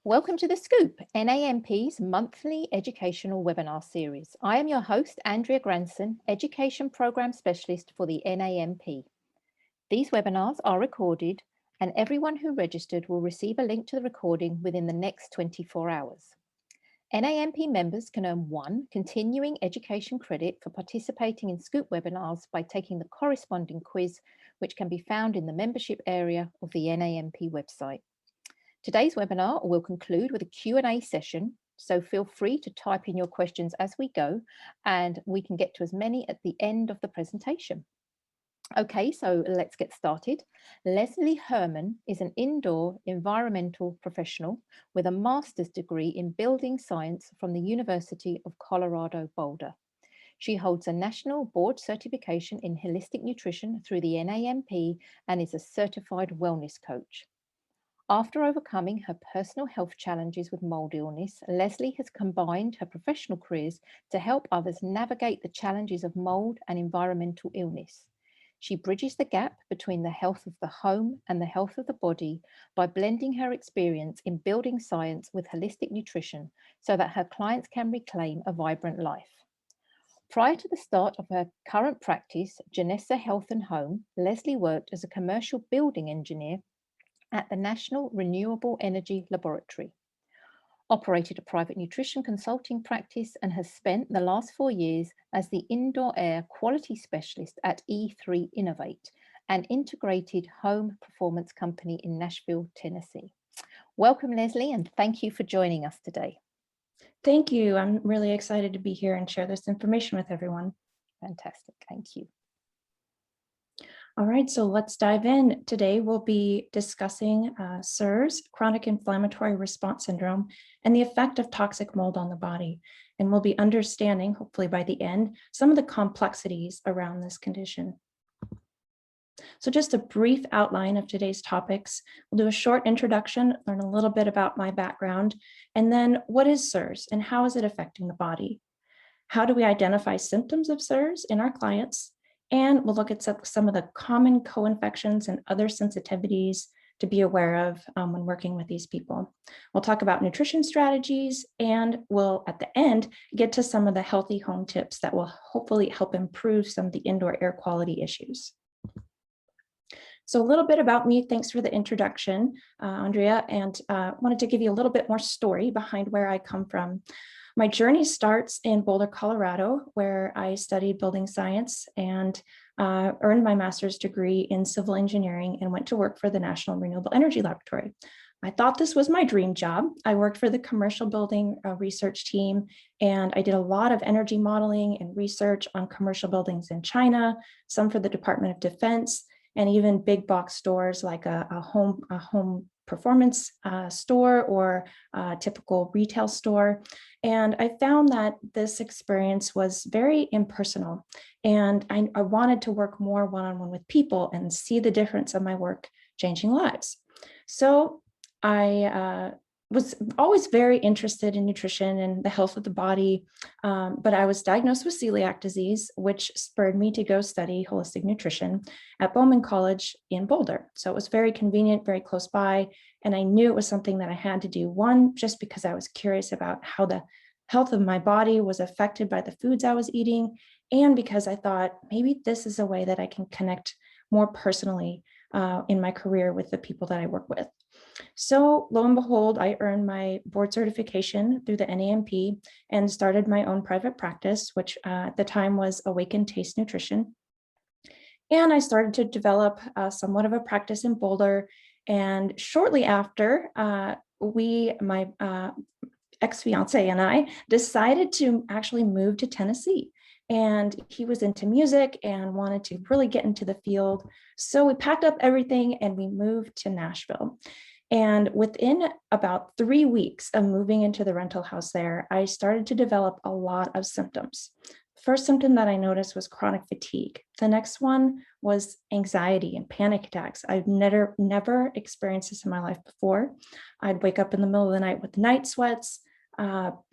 Welcome to The Scoop, NANP's monthly educational webinar series. I am your host, Andrea Granson, Education Program Specialist for the NANP. These webinars are recorded and everyone who registered will receive a link to the recording within the next 24 hours. NANP members can earn 1 continuing education credit for participating in Scoop webinars by taking the corresponding quiz, which can be found in the membership area of the NANP website. Today's webinar will conclude with a Q&A session, so feel free to type in your questions as we go, and we can get to as many at the end of the presentation. Okay, so let's get started. Lesley Herman is an indoor environmental professional with a master's degree in building science from the University of Colorado Boulder. She holds a national board certification in holistic nutrition through the NANP and is a certified wellness coach. After overcoming her personal health challenges with mold illness, Lesley has combined her professional careers to help others navigate the challenges of mold and environmental illness. She bridges the gap between the health of the home and the health of the body by blending her experience in building science with holistic nutrition so that her clients can reclaim a vibrant life. Prior to the start of her current practice, Janessa Health and Home, Lesley worked as a commercial building engineer at the National Renewable Energy Laboratory, operated a private nutrition consulting practice, and has spent the last 4 years as the indoor air quality specialist at E3 Innovate, an integrated home performance company in Nashville, Tennessee. Welcome, Lesley, and thank you for joining us today. Thank you. I'm really excited to be here and share this information with everyone. Fantastic. Thank you. All right, so let's dive in. Today we'll be discussing CIRS, chronic inflammatory response syndrome, and the effect of toxic mold on the body. And we'll be understanding, hopefully by the end, some of the complexities around this condition. So just a brief outline of today's topics. We'll do a short introduction, learn a little bit about my background, and then what is CIRS and how is it affecting the body? How do we identify symptoms of CIRS in our clients? And we'll look at some of the common co-infections and other sensitivities to be aware of when working with these people. We'll talk about nutrition strategies, and we'll, at the end, get to some of the healthy home tips that will hopefully help improve some of the indoor air quality issues. So a little bit about me. Thanks for the introduction, Andrea, and wanted to give you a little bit more story behind where I come from. My journey starts in Boulder, Colorado, where I studied building science and earned my master's degree in civil engineering and went to work for the National Renewable Energy Laboratory. I thought this was my dream job. I worked for the commercial building research team, and I did a lot of energy modeling and research on commercial buildings in China, some for the Department of Defense, and even big box stores like a home performance store or a typical retail store. And I found that this experience was very impersonal, and I wanted to work more one-on-one with people and see the difference of my work changing lives. So I was always very interested in nutrition and the health of the body, but I was diagnosed with celiac disease, which spurred me to go study holistic nutrition at Bowman College in Boulder. So it was very convenient, very close by, and I knew it was something that I had to do. One, just because I was curious about how the health of my body was affected by the foods I was eating, and because I thought maybe this is a way that I can connect more personally in my career with the people that I work with. So lo and behold, I earned my board certification through the NANP and started my own private practice, which at the time was Awaken Taste Nutrition. And I started to develop somewhat of a practice in Boulder. And shortly after, my ex-fiance and I decided to actually move to Tennessee. And he was into music and wanted to really get into the field. So we packed up everything and we moved to Nashville. And within about 3 weeks of moving into the rental house there, I started to develop a lot of symptoms. First symptom that I noticed was chronic fatigue. The next one was anxiety and panic attacks. I've never experienced this in my life before. I'd wake up in the middle of the night with night sweats,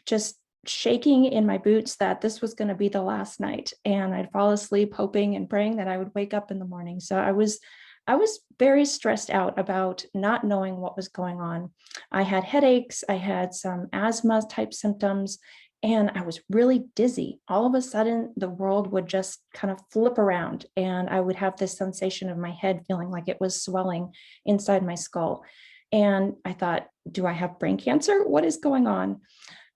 just shaking in my boots that this was going to be the last night. And I'd fall asleep hoping and praying that I would wake up in the morning. So I was I was very stressed out about not knowing what was going on. I had headaches, I had some asthma type symptoms, and I was really dizzy. All of a sudden, the world would just kind of flip around, and I would have this sensation of my head feeling like it was swelling inside my skull. And I thought, do I have brain cancer? What is going on?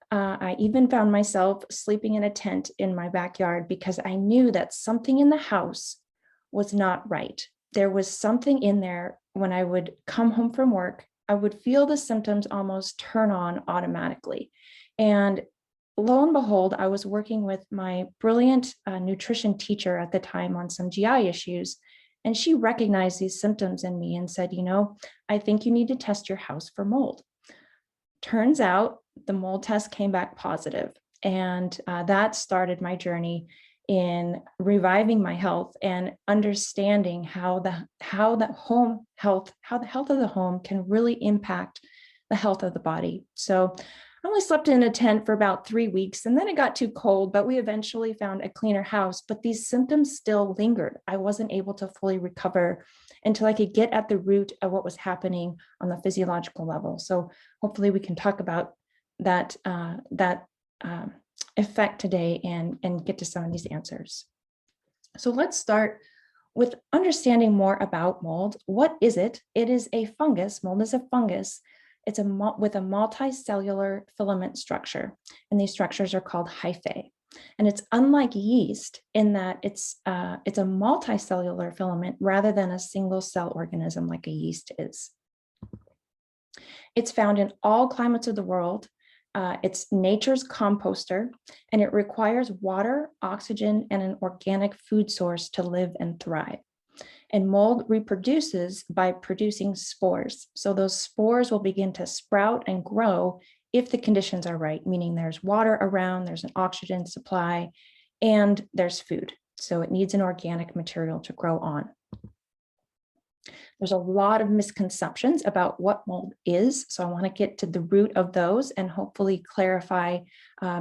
I even found myself sleeping in a tent in my backyard because I knew that something in the house was not right. There was something in there. When I would come home from work, I would feel the symptoms almost turn on automatically. And lo and behold, I was working with my brilliant nutrition teacher at the time on some GI issues. And she recognized these symptoms in me and said, I think you need to test your house for mold. Turns out the mold test came back positive, and that started my journey in reviving my health and understanding how the health of the home can really impact the health of the body. So I only slept in a tent for about 3 weeks, and then it got too cold, but we eventually found a cleaner house. But these symptoms still lingered. I wasn't able to fully recover until I could get at the root of what was happening on the physiological level. So hopefully we can talk about that effect today and get to some of these answers. So let's start with understanding more about mold. What is it? It is a fungus. Mold is a fungus. It's with a multicellular filament structure, and these structures are called hyphae. And it's unlike yeast in that it's a multicellular filament rather than a single cell organism like a yeast is. It's found in all climates of the world. It's nature's composter, and it requires water, oxygen, and an organic food source to live and thrive. And mold reproduces by producing spores. So those spores will begin to sprout and grow if the conditions are right, meaning there's water around, there's an oxygen supply, and there's food. So it needs an organic material to grow on. There's a lot of misconceptions about what mold is. So I want to get to the root of those and hopefully clarify.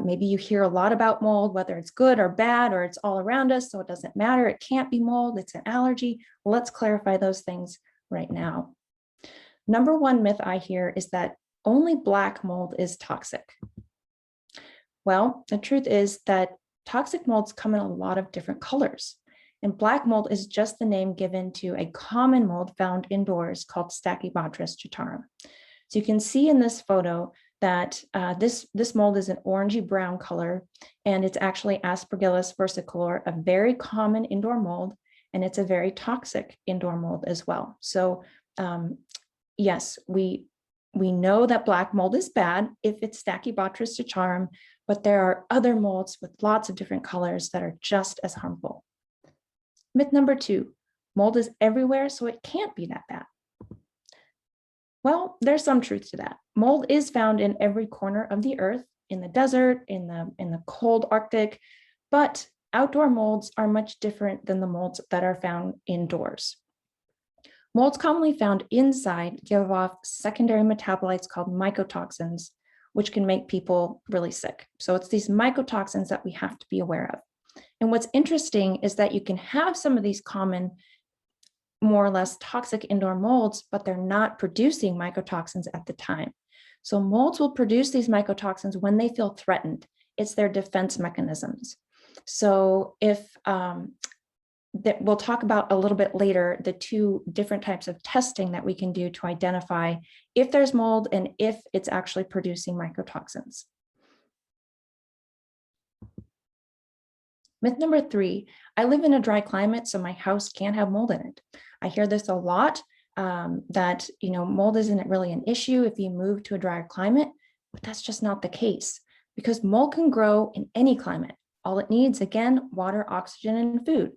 Maybe you hear a lot about mold, whether it's good or bad, or it's all around us, so it doesn't matter. It can't be mold, it's an allergy. Let's clarify those things right now. Number one myth I hear is that only black mold is toxic. Well, the truth is that toxic molds come in a lot of different colors. And black mold is just the name given to a common mold found indoors called Stachybotrys jetarum. So you can see in this photo that this mold is an orangey brown color, and it's actually Aspergillus versicolor, a very common indoor mold, and it's a very toxic indoor mold as well. So yes, we know that black mold is bad if it's Stachybotrys jetarum, but there are other molds with lots of different colors that are just as harmful. Myth number two, mold is everywhere, so it can't be that bad. Well, there's some truth to that. Mold is found in every corner of the earth, in the desert, in the cold Arctic, but outdoor molds are much different than the molds that are found indoors. Molds commonly found inside give off secondary metabolites called mycotoxins, which can make people really sick. So it's these mycotoxins that we have to be aware of. And what's interesting is that you can have some of these common, more or less toxic indoor molds, but they're not producing mycotoxins at the time. So molds will produce these mycotoxins when they feel threatened. It's their defense mechanisms. So if we'll talk about a little bit later, the two different types of testing that we can do to identify if there's mold and if it's actually producing mycotoxins. Myth number three, I live in a dry climate, so my house can't have mold in it. I hear this a lot, that mold isn't really an issue if you move to a drier climate, but that's just not the case because mold can grow in any climate. All it needs, again, water, oxygen, and food.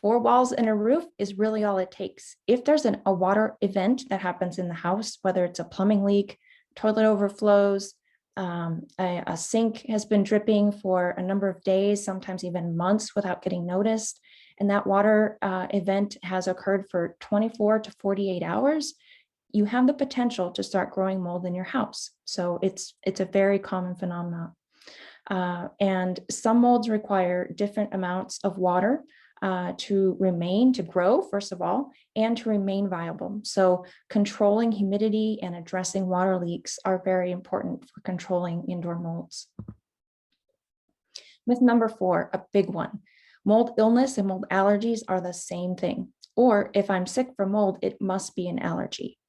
4 walls and a roof is really all it takes. If there's a water event that happens in the house, whether it's a plumbing leak, toilet overflows, a sink has been dripping for a number of days, sometimes even months without getting noticed, and that water event has occurred for 24 to 48 hours, you have the potential to start growing mold in your house. So it's a very common phenomenon. And some molds require different amounts of water. to grow, first of all, and to remain viable. So controlling humidity and addressing water leaks are very important for controlling indoor molds. Myth number 4, a big one. Mold illness and mold allergies are the same thing. Or if I'm sick from mold, it must be an allergy.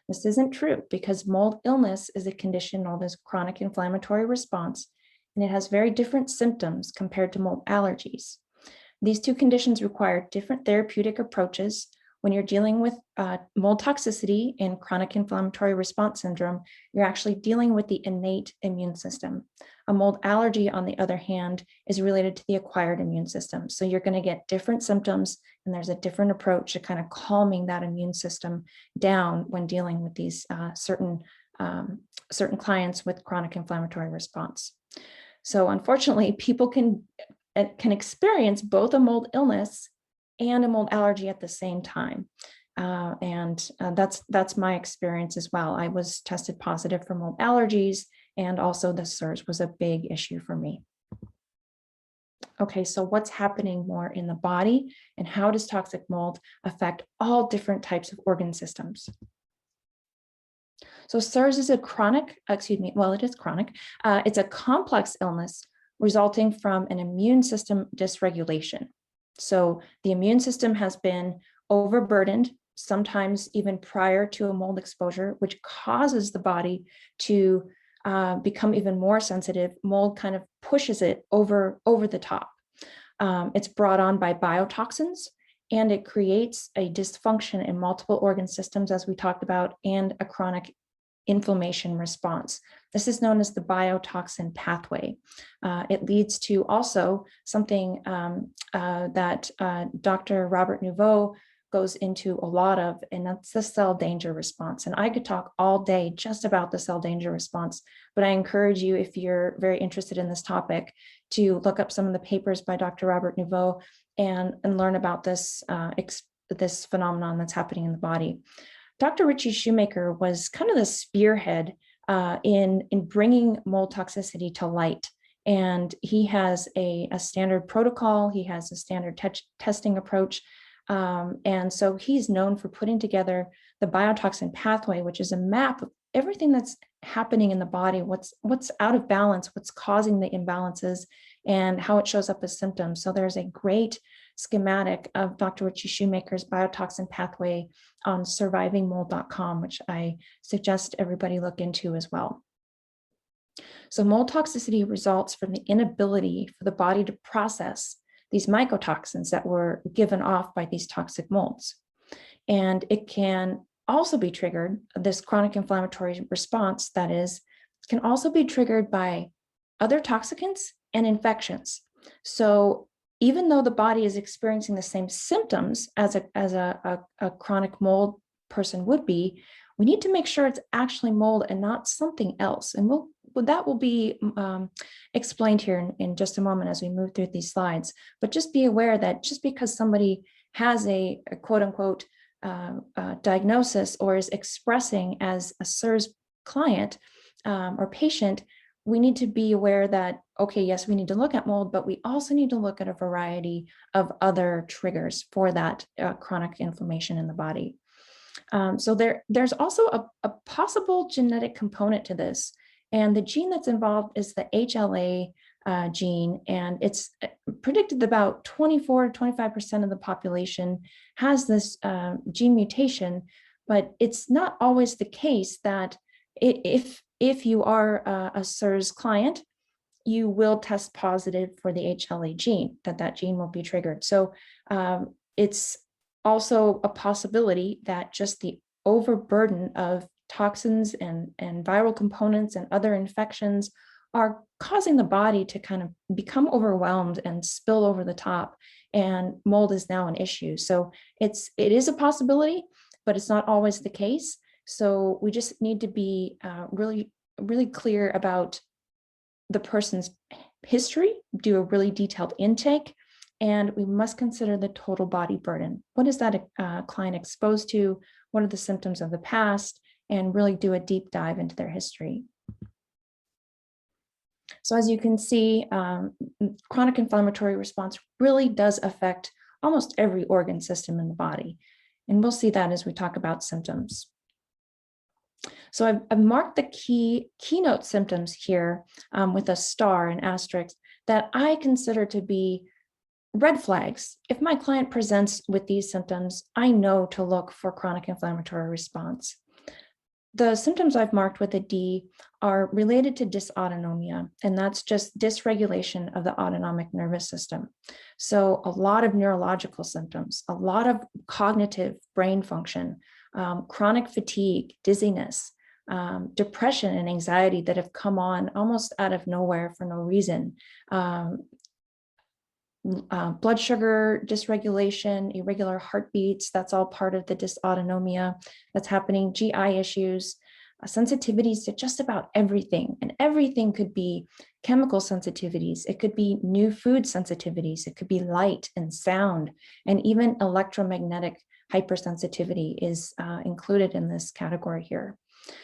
This isn't true because mold illness is a condition known as chronic inflammatory response, and it has very different symptoms compared to mold allergies. These two conditions require different therapeutic approaches. When you're dealing with mold toxicity and chronic inflammatory response syndrome, you're actually dealing with the innate immune system. A mold allergy, on the other hand, is related to the acquired immune system. So you're going to get different symptoms, and there's a different approach to kind of calming that immune system down when dealing with these certain clients with chronic inflammatory response. So unfortunately, people can experience both a mold illness and a mold allergy at the same time. That's my experience as well. I was tested positive for mold allergies, and also the CIRS was a big issue for me. Okay, so what's happening more in the body, and how does toxic mold affect all different types of organ systems? So CIRS is a chronic, it is chronic. It's a complex illness resulting from an immune system dysregulation. So the immune system has been overburdened, sometimes even prior to a mold exposure, which causes the body to become even more sensitive. Mold kind of pushes it over the top. It's brought on by biotoxins, and it creates a dysfunction in multiple organ systems, as we talked about, and a chronic inflammation response. This is known as the biotoxin pathway. It leads to also something that Dr. Robert Nouveau goes into a lot of, and that's the cell danger response. And I could talk all day just about the cell danger response, but I encourage you, if you're very interested in this topic, to look up some of the papers by Dr. Robert Nouveau and learn about this phenomenon that's happening in the body. Dr. Richie Shoemaker was kind of the spearhead in bringing mold toxicity to light. And he has a standard protocol. He has a standard testing approach. And so he's known for putting together the biotoxin pathway, which is a map of everything that's happening in the body, what's out of balance, what's causing the imbalances, and how it shows up as symptoms. So there's a great schematic of Dr. Richie Shoemaker's biotoxin pathway on survivingmold.com, which I suggest everybody look into as well. So mold toxicity results from the inability for the body to process these mycotoxins that were given off by these toxic molds. And it can also be triggered, this chronic inflammatory response, that is, can also be triggered by other toxicants and infections. So even though the body is experiencing the same symptoms as a chronic mold person would be, we need to make sure it's actually mold and not something else. And that will be explained here in just a moment as we move through these slides. But just be aware that just because somebody has a quote unquote diagnosis or is expressing as a CIRS client or patient, we need to be aware that, okay, yes, we need to look at mold, but we also need to look at a variety of other triggers for that chronic inflammation in the body. So there's also a possible genetic component to this. And the gene that's involved is the HLA gene, and it's predicted that about 24 to 25% of the population has this gene mutation, but it's not always the case that if you are a CIRS client, you will test positive for the HLA gene, that gene will be triggered. So it's also a possibility that just the overburden of toxins and viral components and other infections are causing the body to kind of become overwhelmed and spill over the top, and mold is now an issue. So it is a possibility, but it's not always the case. So we just need to be really, really clear about the person's history, do a really detailed intake, and we must consider the total body burden. What is that client exposed to? What are the symptoms of the past? And really do a deep dive into their history. So as you can see, chronic inflammatory response really does affect almost every organ system in the body. And we'll see that as we talk about symptoms. So I've marked the keynote symptoms here with a star and asterisk that I consider to be red flags. If my client presents with these symptoms, I know to look for chronic inflammatory response. The symptoms I've marked with a D are related to dysautonomia, and that's just dysregulation of the autonomic nervous system. So a lot of neurological symptoms, a lot of cognitive brain function, chronic fatigue, dizziness, depression and anxiety that have come on almost out of nowhere for no reason. Blood sugar dysregulation, irregular heartbeats, that's all part of the dysautonomia that's happening, GI issues, sensitivities to just about everything. And everything could be chemical sensitivities, it could be new food sensitivities, it could be light and sound, and even electromagnetic hypersensitivity is included in this category here.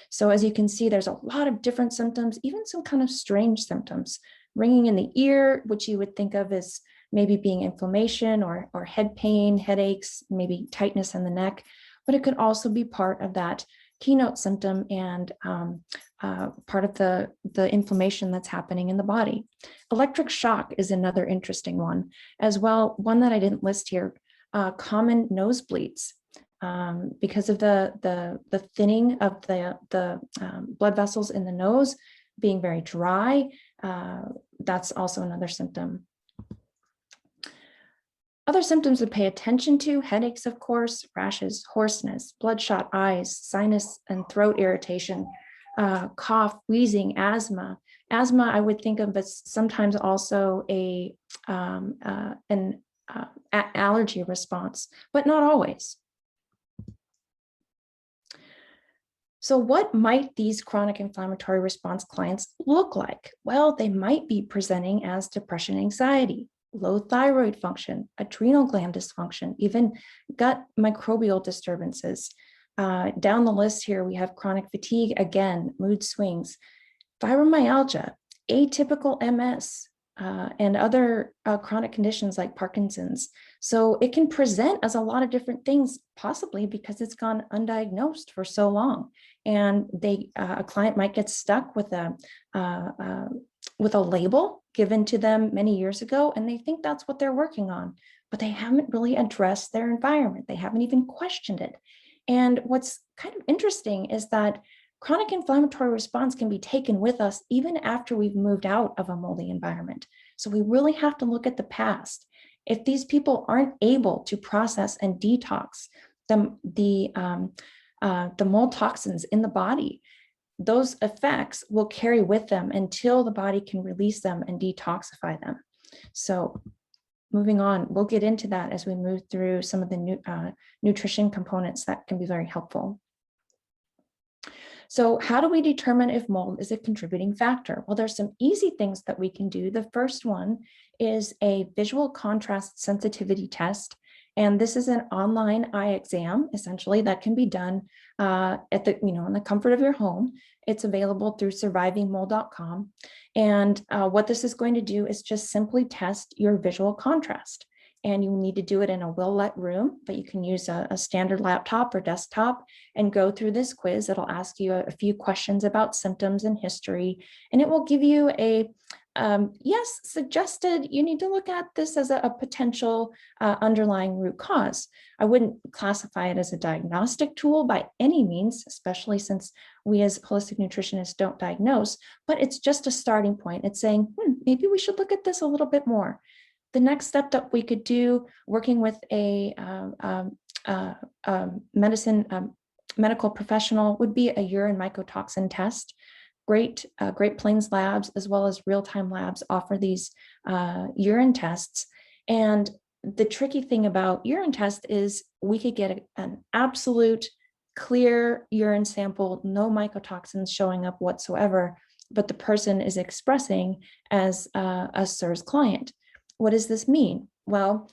So as you can see, there's a lot of different symptoms, even some kind of strange symptoms. Ringing in the ear, which you would think of as maybe being inflammation or head pain, headaches, maybe tightness in the neck, but it could also be part of that keynote symptom and part of the inflammation that's happening in the body. Electric shock is another interesting one as well, one that I didn't list here, common nosebleeds. Because of the thinning of the blood vessels in the nose being very dry, that's also another symptom. Other symptoms to pay attention to: headaches, of course, rashes, hoarseness, bloodshot eyes, sinus and throat irritation, cough, wheezing, asthma. Asthma, I would think of as sometimes also an allergy response, but not always. So what might these chronic inflammatory response clients look like? Well, they might be presenting as depression, anxiety, low thyroid function, adrenal gland dysfunction, even gut microbial disturbances. Down the list here, we have chronic fatigue, again, mood swings, fibromyalgia, atypical MS, and other chronic conditions like Parkinson's. So it can present as a lot of different things, possibly because it's gone undiagnosed for so long. And a client might get stuck with a label given to them many years ago, and they think that's what they're working on, but they haven't really addressed their environment. They haven't even questioned it. And what's kind of interesting is that chronic inflammatory response can be taken with us even after we've moved out of a moldy environment. So we really have to look at the past. If these people aren't able to process and detox the mold toxins in the body, those effects will carry with them until the body can release them and detoxify them. So moving on, we'll get into that as we move through some of the nutrition components that can be very helpful. So how do we determine if mold is a contributing factor? Well, there's some easy things that we can do. The first one is a visual contrast sensitivity test. And this is an online eye exam, essentially, that can be done in the comfort of your home. It's available through survivingmold.com. And what this is going to do is just simply test your visual contrast. And you need to do it in a well-lit room, but you can use a standard laptop or desktop and go through this quiz. It'll ask you a few questions about symptoms and history, and it will give you a yes, suggested, you need to look at this as a potential underlying root cause. I wouldn't classify it as a diagnostic tool by any means, especially since we as holistic nutritionists don't diagnose, but it's just a starting point. It's saying, maybe we should look at this a little bit more. The next step that we could do, working with a medical professional, would be a urine mycotoxin test. Great Plains Labs, as well as Real-Time Labs, offer these urine tests. And the tricky thing about urine test is we could get an absolute clear urine sample, no mycotoxins showing up whatsoever, but the person is expressing as a CIRS client. What does this mean? Well,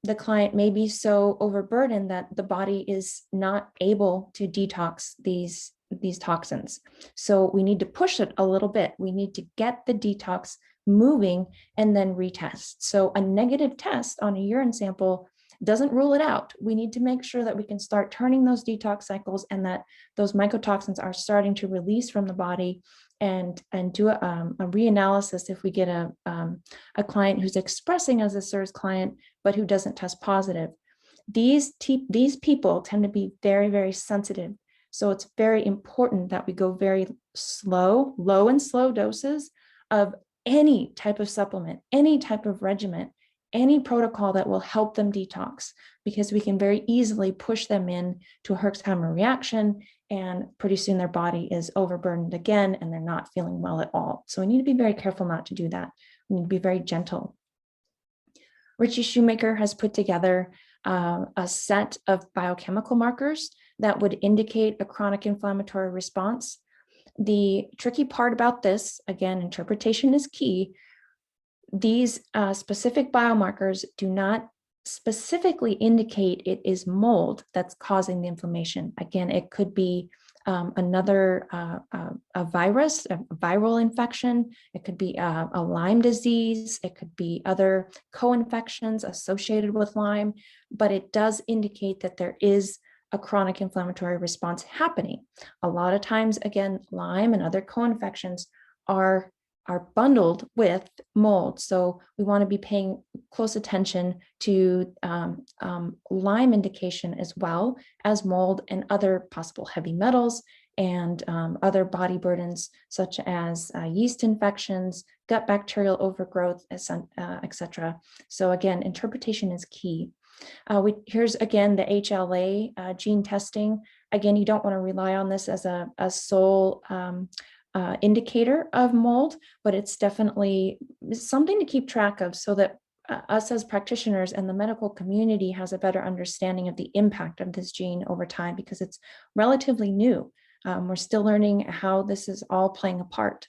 the client may be so overburdened that the body is not able to detox these these toxins. So we need to push it a little bit. We need to get the detox moving and then retest. So a negative test on a urine sample doesn't rule it out. We need to make sure that we can start turning those detox cycles and that those mycotoxins are starting to release from the body, and do a reanalysis if we get a client who's expressing as a CIRS client, but who doesn't test positive. These people tend to be very, very sensitive. So it's very important that we go very slow, low and slow doses of any type of supplement, any type of regimen, any protocol that will help them detox, because we can very easily push them in to a Herxheimer reaction, and pretty soon their body is overburdened again and they're not feeling well at all. So we need to be very careful not to do that. We need to be very gentle. Richie Shoemaker has put together a set of biochemical markers that would indicate a chronic inflammatory response. The tricky part about this, again, interpretation is key. These specific biomarkers do not specifically indicate it is mold that's causing the inflammation. Again, it could be another a virus, a viral infection. It could be a Lyme disease. It could be other co-infections associated with Lyme, but it does indicate that there is a chronic inflammatory response happening. A lot of times, again, Lyme and other co-infections are bundled with mold. So we want to be paying close attention to Lyme indication as well as mold and other possible heavy metals and other body burdens such as yeast infections, gut bacterial overgrowth, etc. So again, interpretation is key. Here's again the HLA gene testing. Again, you don't want to rely on this as a sole indicator of mold, but it's definitely something to keep track of so that us as practitioners and the medical community has a better understanding of the impact of this gene over time, because it's relatively new. We're still learning how this is all playing a part.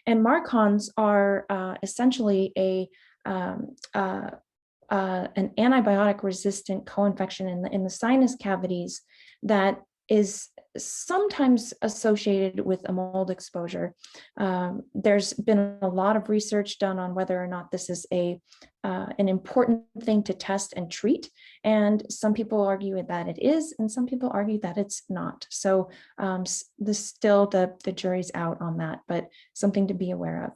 And MARCONs are essentially an antibiotic resistant co-infection in the sinus cavities that is sometimes associated with a mold exposure. There's been a lot of research done on whether or not this is an important thing to test and treat. And some people argue that it is, and some people argue that it's not. So still the jury's out on that, but something to be aware of.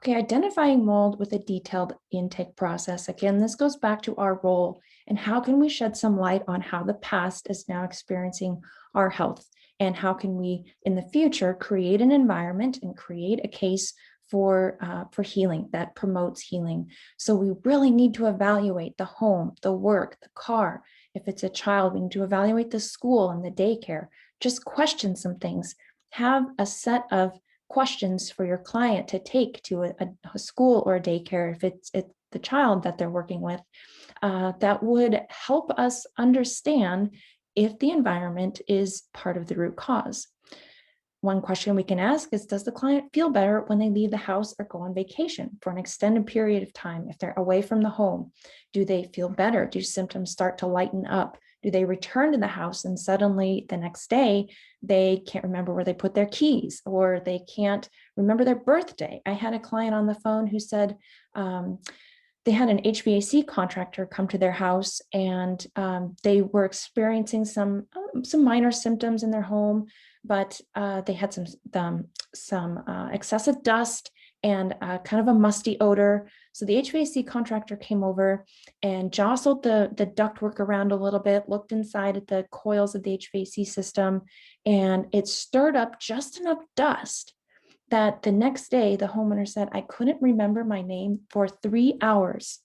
Okay, identifying mold with a detailed intake process. Again, this goes back to our role and how can we shed some light on how the past is now experiencing our health, and how can we in the future create an environment and create a case for healing that promotes healing. So we really need to evaluate the home, the work, the car. If it's a child, we need to evaluate the school and the daycare. Just question some things. Have a set of questions for your client to take to a school or a daycare if it's the child that they're working with, that would help us understand if the environment is part of the root cause. One question we can ask is, does the client feel better when they leave the house or go on vacation for an extended period of time? If they're away from the home, do they feel better? Do symptoms start to lighten up? Do they return to the house and suddenly the next day they can't remember where they put their keys, or they can't remember their birthday? I had a client on the phone who said they had an HVAC contractor come to their house, and they were experiencing some minor symptoms in their home, but they had some excessive dust and kind of a musty odor. So the HVAC contractor came over and jostled the ductwork around a little bit, looked inside at the coils of the HVAC system, and it stirred up just enough dust that the next day the homeowner said, I couldn't remember my name for 3 hours.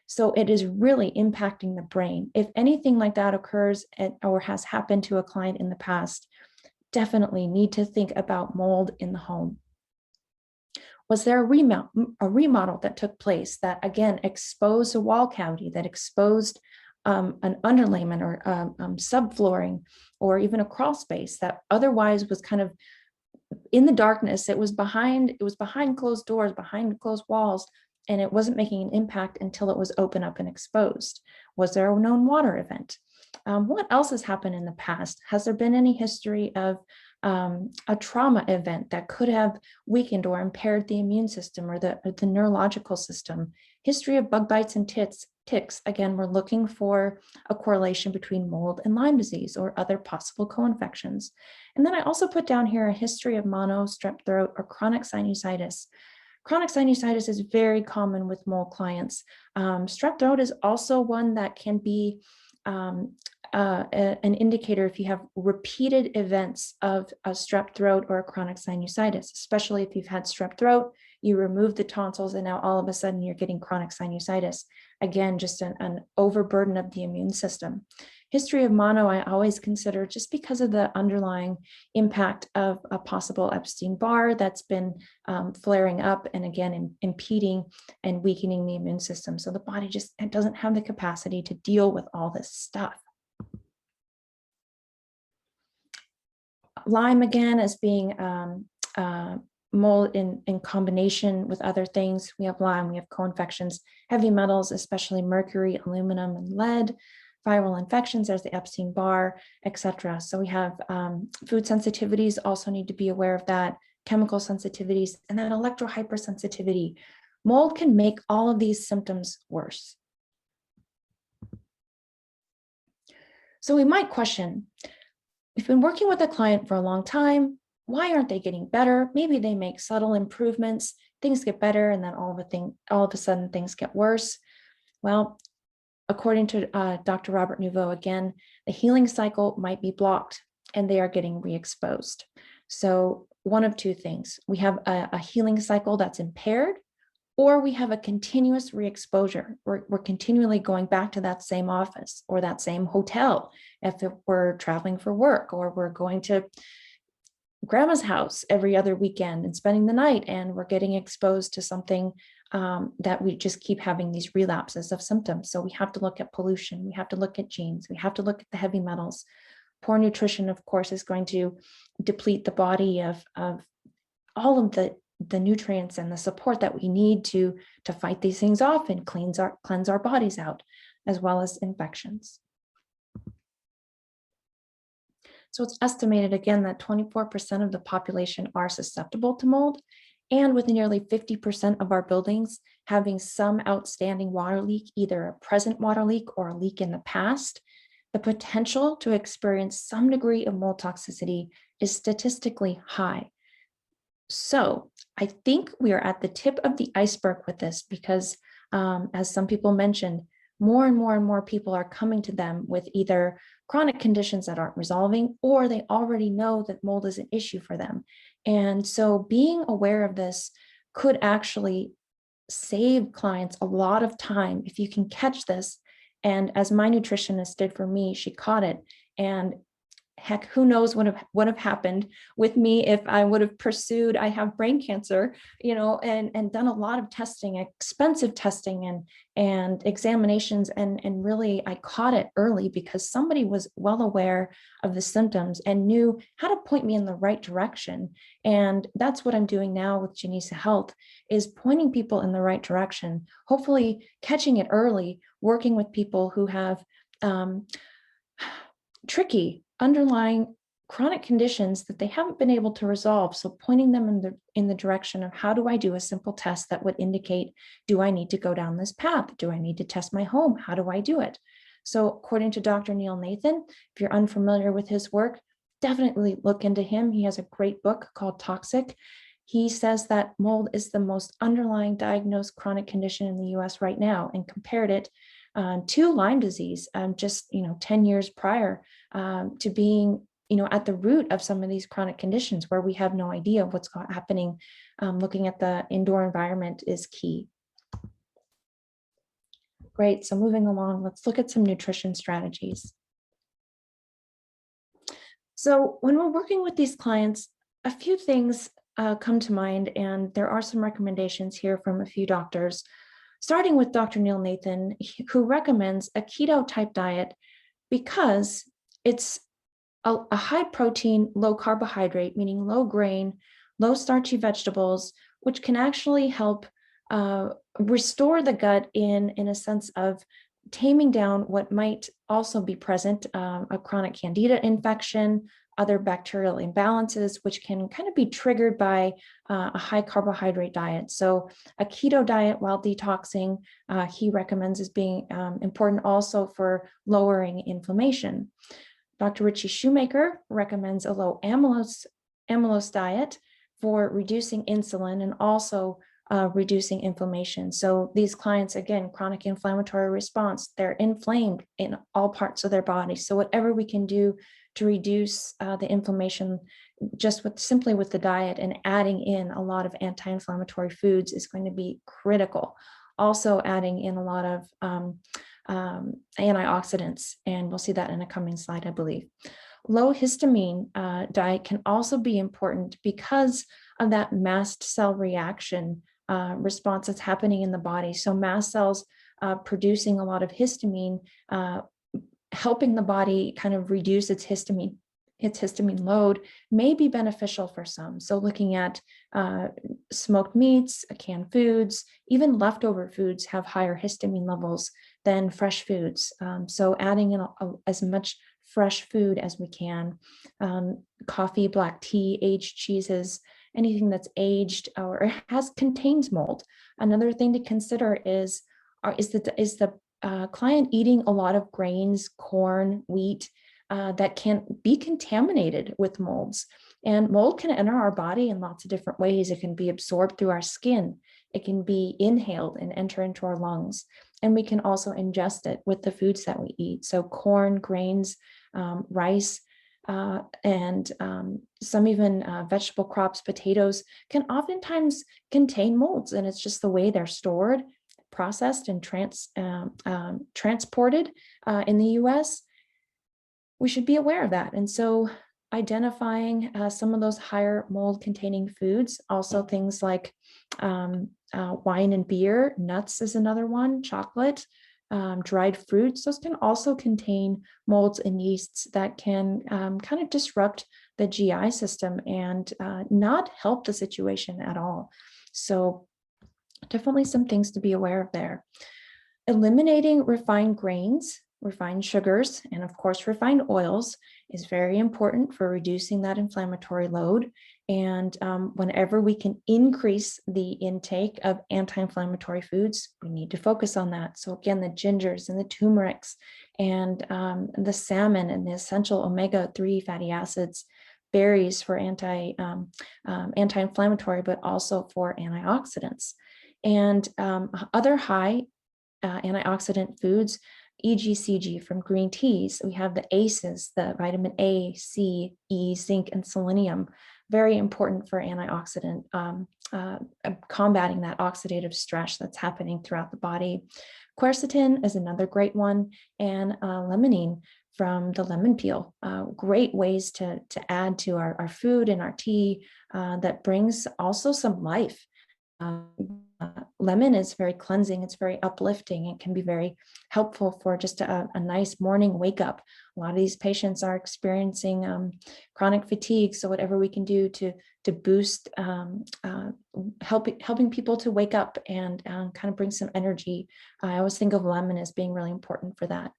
So it is really impacting the brain. If anything like that occurs or has happened to a client in the past, definitely need to think about mold in the home. Was there a remodel that took place that, again, exposed a wall cavity, that exposed an underlayment or subflooring, or even a crawl space that otherwise was kind of in the darkness? It was behind closed doors, behind closed walls, and it wasn't making an impact until it was open up and exposed. Was there a known water event? What else has happened in the past? Has there been any history of a trauma event that could have weakened or impaired the immune system or the neurological system? History of bug bites and ticks. Again, we're looking for a correlation between mold and Lyme disease or other possible co-infections. And then I also put down here a history of mono, strep throat, or chronic sinusitis. Chronic sinusitis is very common with mold clients. Strep throat is also one that can be an indicator if you have repeated events of a strep throat or a chronic sinusitis, especially if you've had strep throat, you remove the tonsils, and now all of a sudden you're getting chronic sinusitis. Again, just an overburden of the immune system. History of mono, I always consider just because of the underlying impact of a possible Epstein-Barr that's been flaring up and again impeding and weakening the immune system. So the body just doesn't have the capacity to deal with all this stuff. Lyme, again, as being mold in combination with other things. We have Lyme, we have co-infections, heavy metals, especially mercury, aluminum, and lead, viral infections, there's the Epstein-Barr, etc. So we have food sensitivities, also need to be aware of that, chemical sensitivities, and then electrohypersensitivity. Mold can make all of these symptoms worse. So we might question, we've been working with a client for a long time. Why aren't they getting better? Maybe they make subtle improvements, things get better, and then all of a sudden things get worse. Well, according to Dr. Robert Nouveau, again, the healing cycle might be blocked and they are getting re-exposed. So one of two things, we have a healing cycle that's impaired, or we have a continuous re-exposure. We're continually going back to that same office or that same hotel if we're traveling for work, or we're going to grandma's house every other weekend and spending the night, and we're getting exposed to something that we just keep having these relapses of symptoms. So we have to look at pollution, we have to look at genes, we have to look at the heavy metals. Poor nutrition, of course, is going to deplete the body of all of the nutrients and the support that we need to fight these things off and cleanse our bodies out, as well as infections. So it's estimated, again, that 24% of the population are susceptible to mold, and with nearly 50% of our buildings having some outstanding water leak, either a present water leak or a leak in the past, the potential to experience some degree of mold toxicity is statistically high. So I think we are at the tip of the iceberg with this because, as some people mentioned, more and more people are coming to them with either chronic conditions that aren't resolving, or they already know that mold is an issue for them. And so being aware of this could actually save clients a lot of time if you can catch this. And as my nutritionist did for me, she caught it. And heck, who knows what would have happened with me if I would have pursued, I have brain cancer, and done a lot of testing, expensive testing and examinations. And really, I caught it early because somebody was well aware of the symptoms and knew how to point me in the right direction. And that's what I'm doing now with Janisa Health, is pointing people in the right direction, hopefully catching it early, working with people who have tricky underlying chronic conditions that they haven't been able to resolve. So pointing them in the direction of, how do I do a simple test that would indicate, do I need to go down this path? Do I need to test my home? How do I do it? So according to Dr. Neil Nathan, if you're unfamiliar with his work, definitely look into him. He has a great book called Toxic. He says that mold is the most underlying diagnosed chronic condition in the US right now, and compared it to Lyme disease just 10 years prior to being at the root of some of these chronic conditions where we have no idea what's happening. Looking at the indoor environment is key. Great, so moving along, let's look at some nutrition strategies. So when we're working with these clients, a few things come to mind, and there are some recommendations here from a few doctors. Starting with Dr. Neil Nathan, who recommends a keto type diet because it's a high protein, low carbohydrate, meaning low grain, low starchy vegetables, which can actually help restore the gut in a sense of taming down what might also be present, a chronic candida infection, other bacterial imbalances, which can kind of be triggered by a high carbohydrate diet. So a keto diet while detoxing, he recommends as being important also for lowering inflammation. Dr. Richie Shoemaker recommends a low amylose diet for reducing insulin and also reducing inflammation. So these clients, again, chronic inflammatory response, they're inflamed in all parts of their body. So whatever we can do to reduce the inflammation just simply with the diet and adding in a lot of anti-inflammatory foods is going to be critical. Also adding in a lot of antioxidants, and we'll see that in a coming slide, I believe. Low histamine diet can also be important because of that mast cell reaction response that's happening in the body. So mast cells producing a lot of histamine, helping the body kind of reduce its histamine load may be beneficial for some. So looking at smoked meats, canned foods, even leftover foods have higher histamine levels than fresh foods. So adding in as much fresh food as we can, coffee, black tea, aged cheeses, anything that's aged or contains mold. Another thing to consider is the client eating a lot of grains, corn, wheat, that can be contaminated with molds. And mold can enter our body in lots of different ways. It can be absorbed through our skin. It can be inhaled and enter into our lungs. And we can also ingest it with the foods that we eat. So corn, grains, rice, and some even vegetable crops, potatoes, can oftentimes contain molds. And it's just the way they're stored, processed, and transported in the US. We should be aware of that. And so identifying some of those higher mold containing foods, also things like wine and beer, nuts is another one, chocolate, dried fruits, those can also contain molds and yeasts that can kind of disrupt the GI system and not help the situation at all. So definitely some things to be aware of there. Eliminating refined grains, refined sugars, and of course, refined oils is very important for reducing that inflammatory load. And whenever we can increase the intake of anti-inflammatory foods, we need to focus on that. So again, the gingers and the turmerics and the salmon and the essential omega-3 fatty acids, berries for anti-inflammatory, but also for antioxidants. And other high antioxidant foods, EGCG from green teas. We have the ACEs, the vitamin A, C, E, zinc, and selenium. Very important for antioxidant, combating that oxidative stress that's happening throughout the body. Quercetin is another great one, and limonene from the lemon peel. Great ways to add to our food and our tea that brings also some life. Lemon is very cleansing. It's very uplifting. It can be very helpful for just a nice morning wake up. A lot of these patients are experiencing chronic fatigue. So whatever we can do to boost, helping people to wake up and kind of bring some energy. I always think of lemon as being really important for that.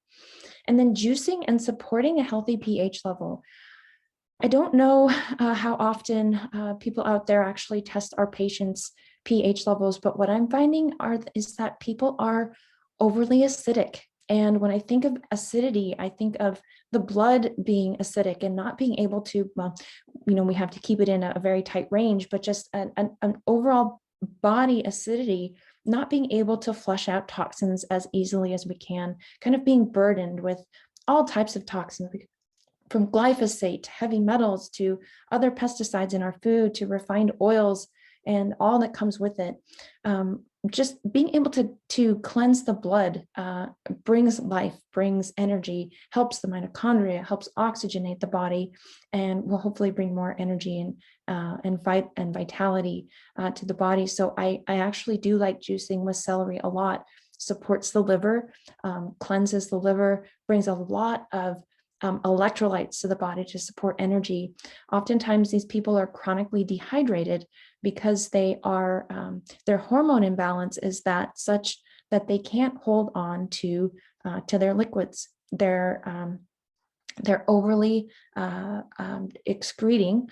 And then juicing and supporting a healthy pH level. I don't know how often people out there actually test our patients' pH levels, but what I'm finding is that people are overly acidic. And when I think of acidity, I think of the blood being acidic and not being able to, well, we have to keep it in a very tight range, but just an overall body acidity, not being able to flush out toxins as easily as we can, kind of being burdened with all types of toxins, from glyphosate to heavy metals to other pesticides in our food to refined oils and all that comes with it. Just being able to cleanse the blood brings life, brings energy, helps the mitochondria, helps oxygenate the body, and will hopefully bring more energy and vitality to the body. So I actually do like juicing with celery a lot. Supports the liver, cleanses the liver, brings a lot of electrolytes to the body to support energy. Oftentimes these people are chronically dehydrated because they are their hormone imbalance is such that they can't hold on to to their liquids. They're overly excreting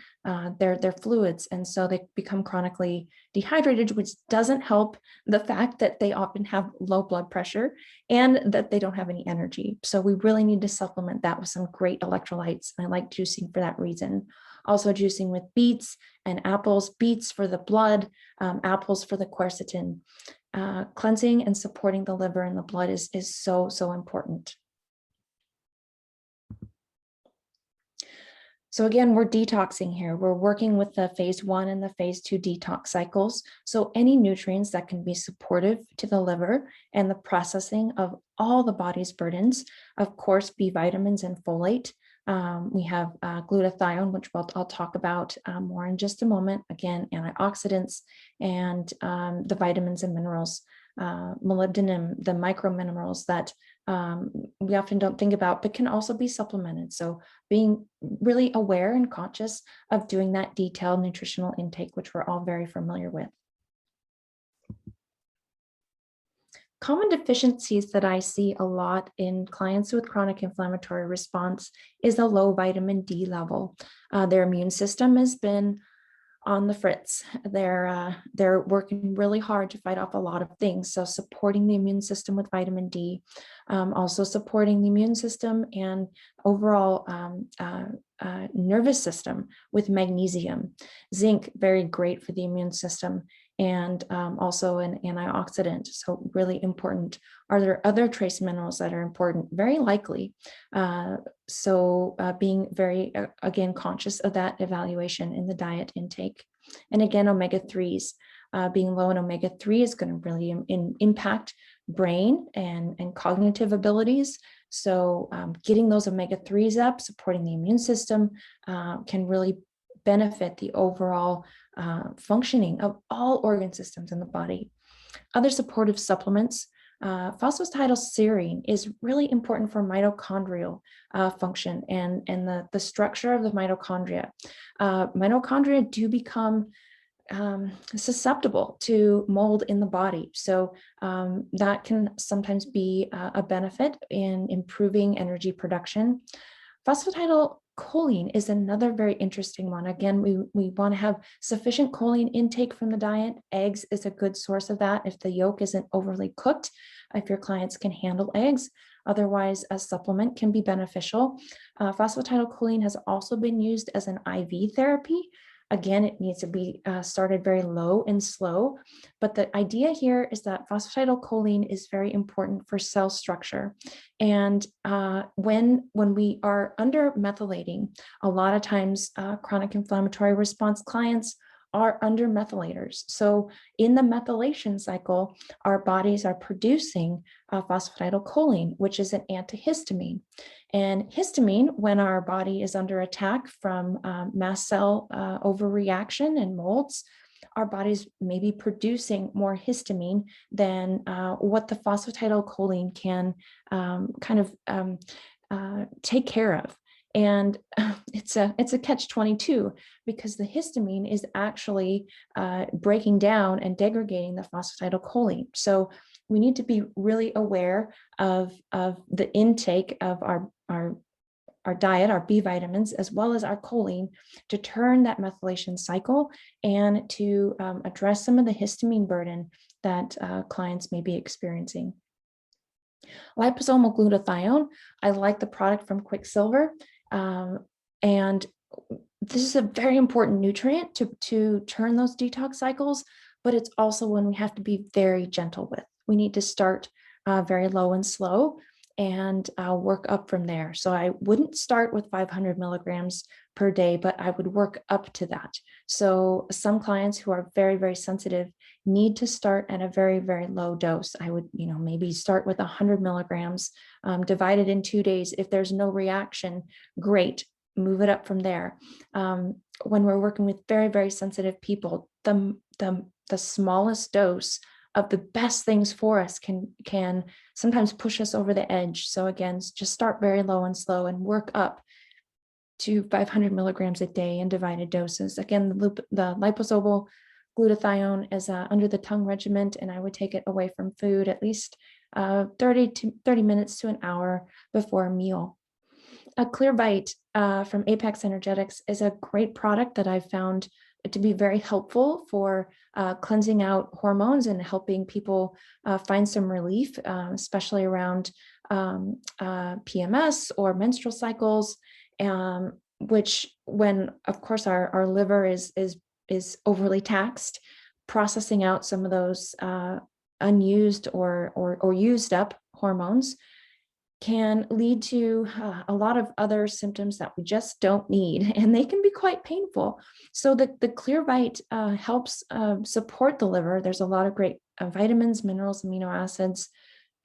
their fluids, and so they become chronically dehydrated, which doesn't help the fact that they often have low blood pressure and that they don't have any energy. So we really need to supplement that with some great electrolytes. I like juicing for that reason. Also juicing with beets and apples, beets for the blood, apples for the quercetin. Cleansing and supporting the liver and the blood is so important. So again, we're detoxing here. We're working with the phase 1 and the phase 2 detox cycles. So any nutrients that can be supportive to the liver and the processing of all the body's burdens, of course, B vitamins and folate. We have glutathione, which I'll talk about more in just a moment. Again, antioxidants and the vitamins and minerals, molybdenum, the microminerals that we often don't think about, but can also be supplemented. So being really aware and conscious of doing that detailed nutritional intake, which we're all very familiar with. Common deficiencies that I see a lot in clients with chronic inflammatory response is a low vitamin D level. Their immune system has been on the fritz. They're working really hard to fight off a lot of things. So supporting the immune system with vitamin D, also supporting the immune system and overall nervous system with magnesium. Zinc, very great for the immune system, and also an antioxidant. So really important. Are there other trace minerals that are important? Very likely. So being very, again, conscious of that evaluation in the diet intake. And again, omega-3s, being low in omega-3 is going to really impact brain and cognitive abilities. So getting those omega-3s up, supporting the immune system can really benefit the overall functioning of all organ systems in the body. Other supportive supplements, phosphatidylserine is really important for mitochondrial function and the structure of the mitochondria. Mitochondria do become susceptible to mold in the body. So that can sometimes be a benefit in improving energy production. Phosphatidylcholine is another very interesting one. Again, we want to have sufficient choline intake from the diet. Eggs is a good source of that if the yolk isn't overly cooked, if your clients can handle eggs. Otherwise, a supplement can be beneficial. Phosphatidylcholine has also been used as an IV therapy. Again, it needs to be started very low and slow, but the idea here is that phosphatidylcholine is very important for cell structure. And when we are under methylating, a lot of times chronic inflammatory response clients are under methylators. So in the methylation cycle, our bodies are producing phosphatidylcholine, which is an antihistamine. And histamine, when our body is under attack from mast cell overreaction and molds, our bodies may be producing more histamine than what the phosphatidylcholine can take care of. And it's a catch-22 because the histamine is actually breaking down and degrading the phosphatidylcholine. So we need to be really aware of the intake of our diet, our B vitamins, as well as our choline, to turn that methylation cycle and to address some of the histamine burden that clients may be experiencing. Liposomal glutathione, I like the product from Quicksilver. And this is a very important nutrient to turn those detox cycles, but it's also one we have to be very gentle with. We need to start very low and slow and work up from there. So I wouldn't start with 500 milligrams per day, but I would work up to that. So some clients who are very, very sensitive need to start at a very, very low dose. I would, maybe start with 100 milligrams, divided in 2 days. If there's no reaction, great, move it up from there. When we're working with very, very sensitive people, the smallest dose of the best things for us can sometimes push us over the edge. So again, just start very low and slow and work up to 500 milligrams a day in divided doses. Again, the liposomal glutathione is under the tongue regimen, and I would take it away from food at least 30 minutes to an hour before a meal. A Clear Bite from Apex Energetics is a great product that I've found to be very helpful for cleansing out hormones and helping people find some relief, especially around PMS or menstrual cycles, which when, of course, our liver is overly taxed, processing out some of those unused or used up hormones can lead to a lot of other symptoms that we just don't need, and they can be quite painful. So the Clear Bite helps support the liver. There's a lot of great vitamins, minerals, amino acids,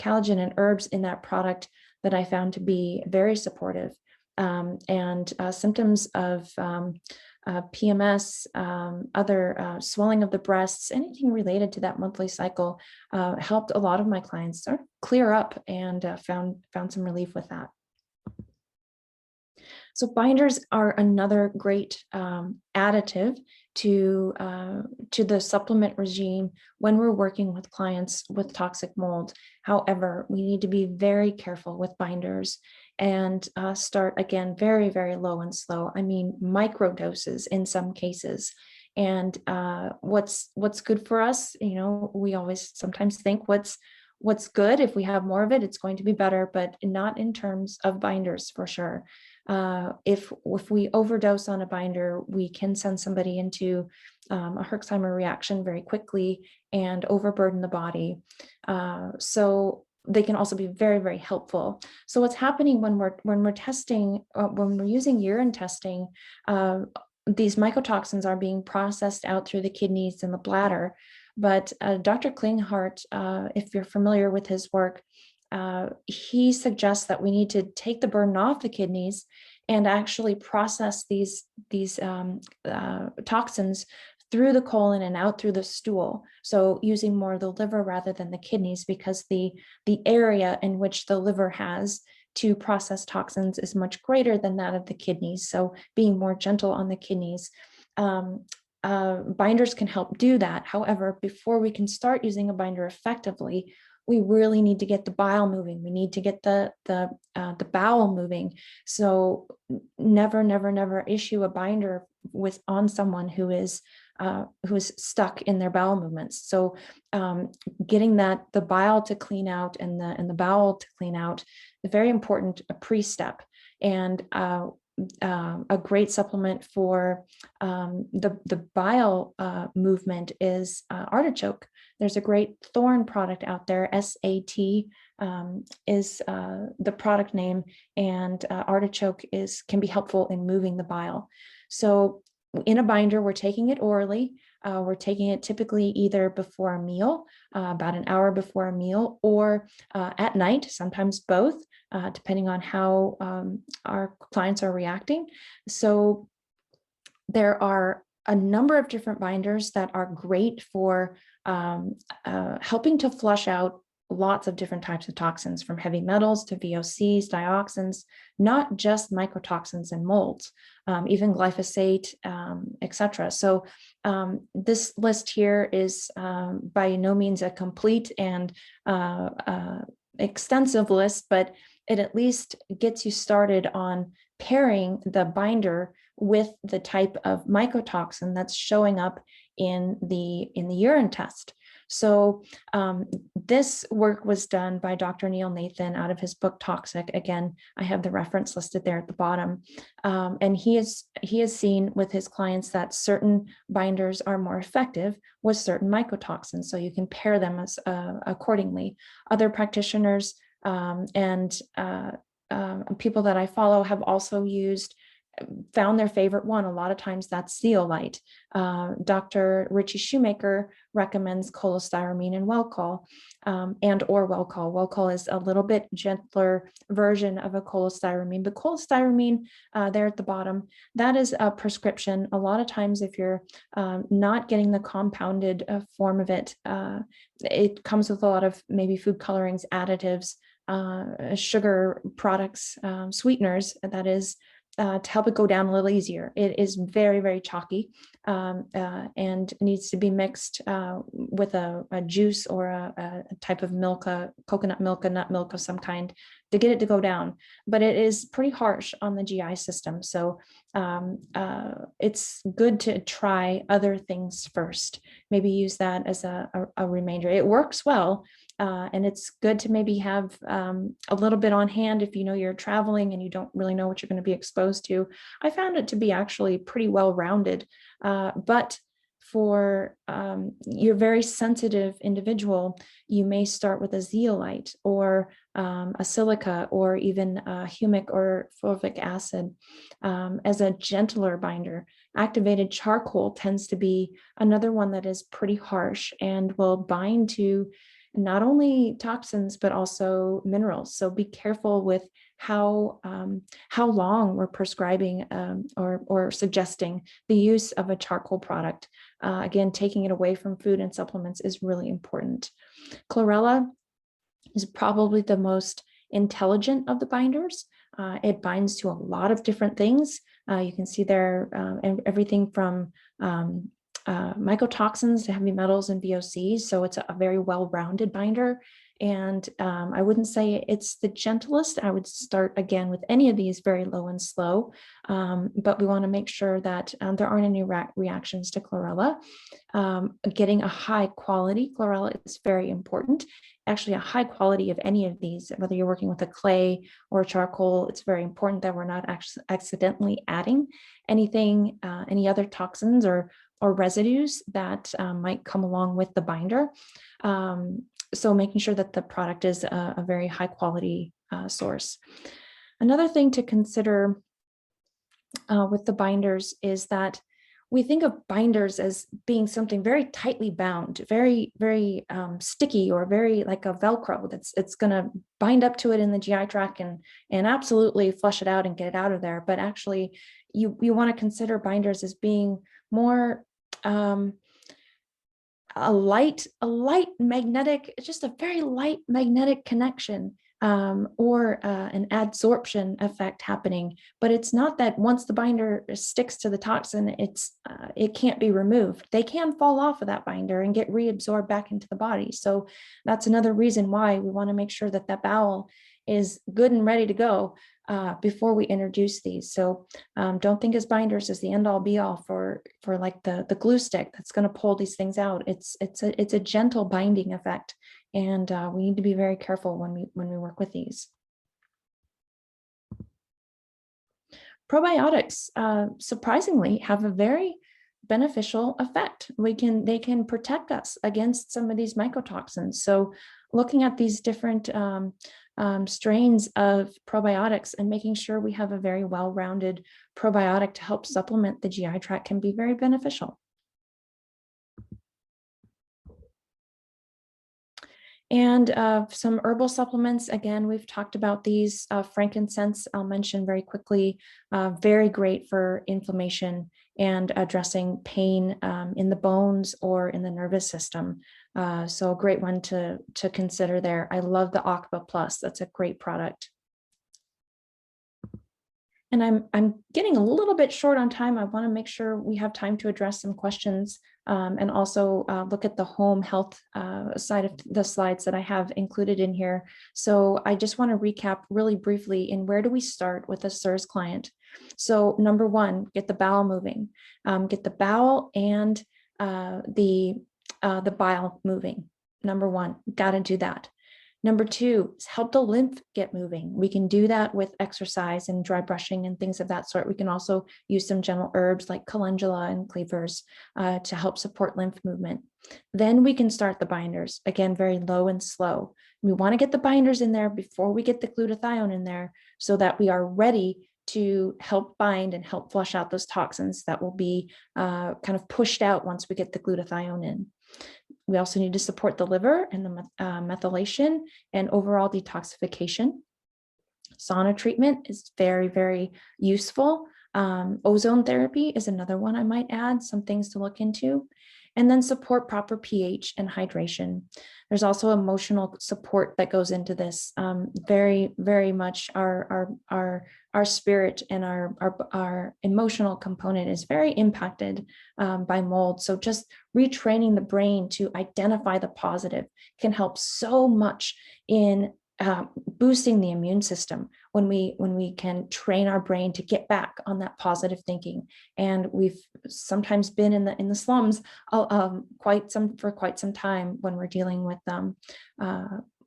collagen, and herbs in that product that I found to be very supportive. And symptoms of PMS, other swelling of the breasts, anything related to that monthly cycle helped a lot of my clients sort of clear up and found some relief with that. So binders are another great additive to the supplement regime when we're working with clients with toxic mold. However, we need to be very careful with binders and start again very, very low and slow. I mean, micro doses in some cases. And what's good for us, you know, we always sometimes think what's good. If we have more of it, it's going to be better, but not in terms of binders for sure. If we overdose on a binder, we can send somebody into a Herxheimer reaction very quickly and overburden the body. So they can also be very, very helpful. So what's happening when we're testing, when we're using urine testing, these mycotoxins are being processed out through the kidneys and the bladder. But Dr. Klinghardt, if you're familiar with his work, he suggests that we need to take the burden off the kidneys and actually process these toxins through the colon and out through the stool. So using more of the liver rather than the kidneys, because the area in which the liver has to process toxins is much greater than that of the kidneys. So being more gentle on the kidneys. Binders can help do that. However, before we can start using a binder effectively, we really need to get the bile moving. We need to get the bowel moving. So never issue a binder on someone who is stuck in their bowel movements. So getting the bile to clean out and the bowel to clean out, a very important pre-step. And a great supplement for the bile movement is artichoke. There's a great thorn product out there, SAT is the product name, and artichoke can be helpful in moving the bile. So in a binder, we're taking it orally. We're taking it typically either before a meal, about an hour before a meal, or at night, sometimes both, depending on how our clients are reacting. So there are a number of different binders that are great for helping to flush out lots of different types of toxins, from heavy metals to VOCs, dioxins, not just mycotoxins and molds, even glyphosate, etc. So this list here is by no means a complete and extensive list, but it at least gets you started on pairing the binder with the type of mycotoxin that's showing up in the urine test. So this work was done by Dr. Neil Nathan out of his book Toxic. Again, I have the reference listed there at the bottom. And he has seen with his clients that certain binders are more effective with certain mycotoxins. So you can pair them as accordingly. Other practitioners and people that I follow have also found their favorite one. A lot of times that's zeolite. Dr. Richie Shoemaker recommends cholestyramine and Welchol, or Welchol. Welchol is a little bit gentler version of a cholestyramine, but cholestyramine there at the bottom, that is a prescription. A lot of times if you're not getting the compounded form of it, it comes with a lot of maybe food colorings, additives, sugar products, sweeteners, that is to help it go down a little easier. It is very, very chalky and needs to be mixed with a juice or a type of milk, a coconut milk, a nut milk of some kind, to get it to go down. But it is pretty harsh on the GI system. So it's good to try other things first. Maybe use that as a remainder. It works well. And it's good to maybe have a little bit on hand if you know you're traveling and you don't really know what you're going to be exposed to. I found it to be actually pretty well-rounded, but for your very sensitive individual, you may start with a zeolite or a silica or even humic or fulvic acid as a gentler binder. Activated charcoal tends to be another one that is pretty harsh and will bind to not only toxins, but also minerals. So be careful with how long we're prescribing or suggesting the use of a charcoal product. Again, taking it away from food and supplements is really important. Chlorella is probably the most intelligent of the binders. It binds to a lot of different things. You can see there everything from mycotoxins to heavy metals and VOCs. So it's a very well-rounded binder. And I wouldn't say it's the gentlest. I would start again with any of these very low and slow, but we want to make sure that there aren't any reactions to chlorella. Getting a high quality chlorella is very important. Actually, a high quality of any of these, whether you're working with a clay or a charcoal, it's very important that we're not accidentally adding anything, any other toxins or residues that might come along with the binder. So making sure that the product is a very high quality source. Another thing to consider with the binders is that we think of binders as being something very tightly bound, very, very sticky, or very like a Velcro it's going to bind up to it in the GI tract and absolutely flush it out and get it out of there. But actually, you want to consider binders as being more a light magnetic, just a very light magnetic connection, or an adsorption effect happening. But it's not that once the binder sticks to the toxin, it can't be removed. They can fall off of that binder and get reabsorbed back into the body. So that's another reason why we want to make sure that that bowel is good and ready to go before we introduce these. So don't think as binders as the end all be all for like the glue stick that's going to pull these things out. It's a gentle binding effect, and we need to be very careful when we work with these. Probiotics surprisingly have a very beneficial effect. They can protect us against some of these mycotoxins. So looking at these different strains of probiotics and making sure we have a very well-rounded probiotic to help supplement the GI tract can be very beneficial. And some herbal supplements, again, we've talked about these. Frankincense, I'll mention very quickly, very great for inflammation and addressing pain in the bones or in the nervous system. So a great one to consider there. I love the Aqua Plus. That's a great product. And I'm getting a little bit short on time. I want to make sure we have time to address some questions and also look at the home health side of the slides that I have included in here. So I just want to recap really briefly in where do we start with a CIRS client. So number one, get the bowel moving. Get the bowel and the bile moving. Number one, got to do that. Number two is help the lymph get moving. We can do that with exercise and dry brushing and things of that sort. We can also use some gentle herbs like calendula and cleavers to help support lymph movement. Then we can start the binders, again, very low and slow. We want to get the binders in there before we get the glutathione in there so that we are ready to help bind and help flush out those toxins that will be kind of pushed out once we get the glutathione in. We also need to support the liver and the methylation and overall detoxification. Sauna treatment is very, very useful. Ozone therapy is another one I might add, some things to look into. and then support proper pH and hydration. There's also emotional support that goes into this. Very, very much our spirit and our emotional component is very impacted by mold. So just retraining the brain to identify the positive can help so much in boosting the immune system when we can train our brain to get back on that positive thinking. And we've sometimes been in the slums for quite some time when we're dealing with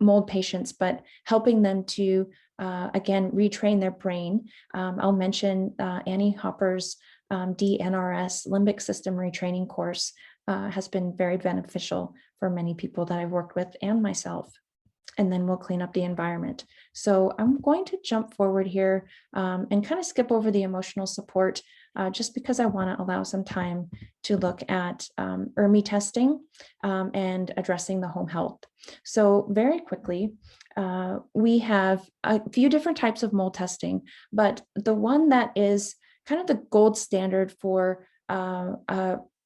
mold patients, but helping them to again retrain their brain. I'll mention Annie Hopper's DNRS limbic system retraining course has been very beneficial for many people that I've worked with and myself. And then we'll clean up the environment. So I'm going to jump forward here and kind of skip over the emotional support just because I want to allow some time to look at ERMI testing and addressing the home health. So very quickly, we have a few different types of mold testing, but the one that is kind of the gold standard for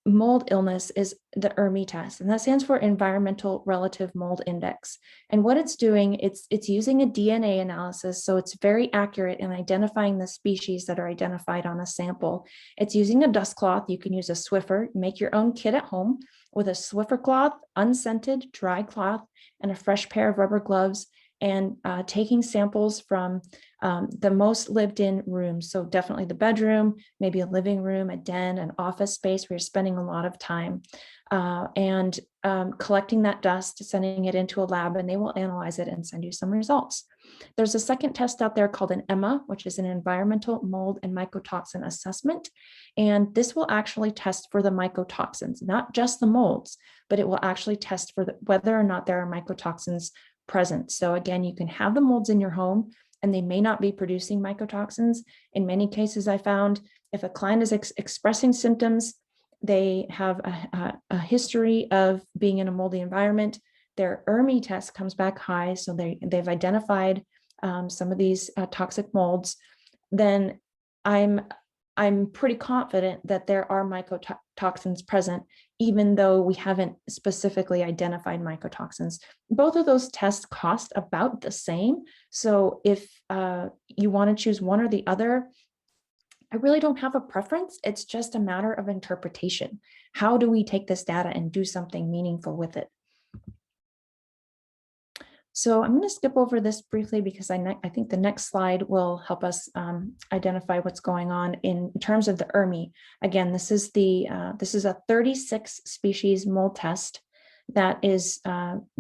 mold illness is the ERMI test, and that stands for Environmental Relative Mold Index. And what it's doing, it's using a DNA analysis, so it's very accurate in identifying the species that are identified on a sample. It's using a dust cloth. You can use a Swiffer, make your own kit at home with a Swiffer cloth, unscented, dry cloth, and a fresh pair of rubber gloves, and taking samples from the most lived in rooms. So definitely the bedroom, maybe a living room, a den, an office space where you're spending a lot of time, and collecting that dust, sending it into a lab, and they will analyze it and send you some results. There's a second test out there called an EMA, which is an environmental mold and mycotoxin assessment. And this will actually test for the mycotoxins, not just the molds, but it will actually test for whether or not there are mycotoxins present. So again, you can have the molds in your home and they may not be producing mycotoxins. In many cases, I found if a client is expressing symptoms, they have a history of being in a moldy environment, their ERMI test comes back high, so they've identified some of these toxic molds, then I'm pretty confident that there are mycotoxins present, even though we haven't specifically identified mycotoxins. Both of those tests cost about the same. So if you want to choose one or the other, I really don't have a preference. It's just a matter of interpretation. How do we take this data and do something meaningful with it? So I'm going to skip over this briefly because I think the next slide will help us identify what's going on in terms of the ERMI. Again, this is a 36 species mold test that is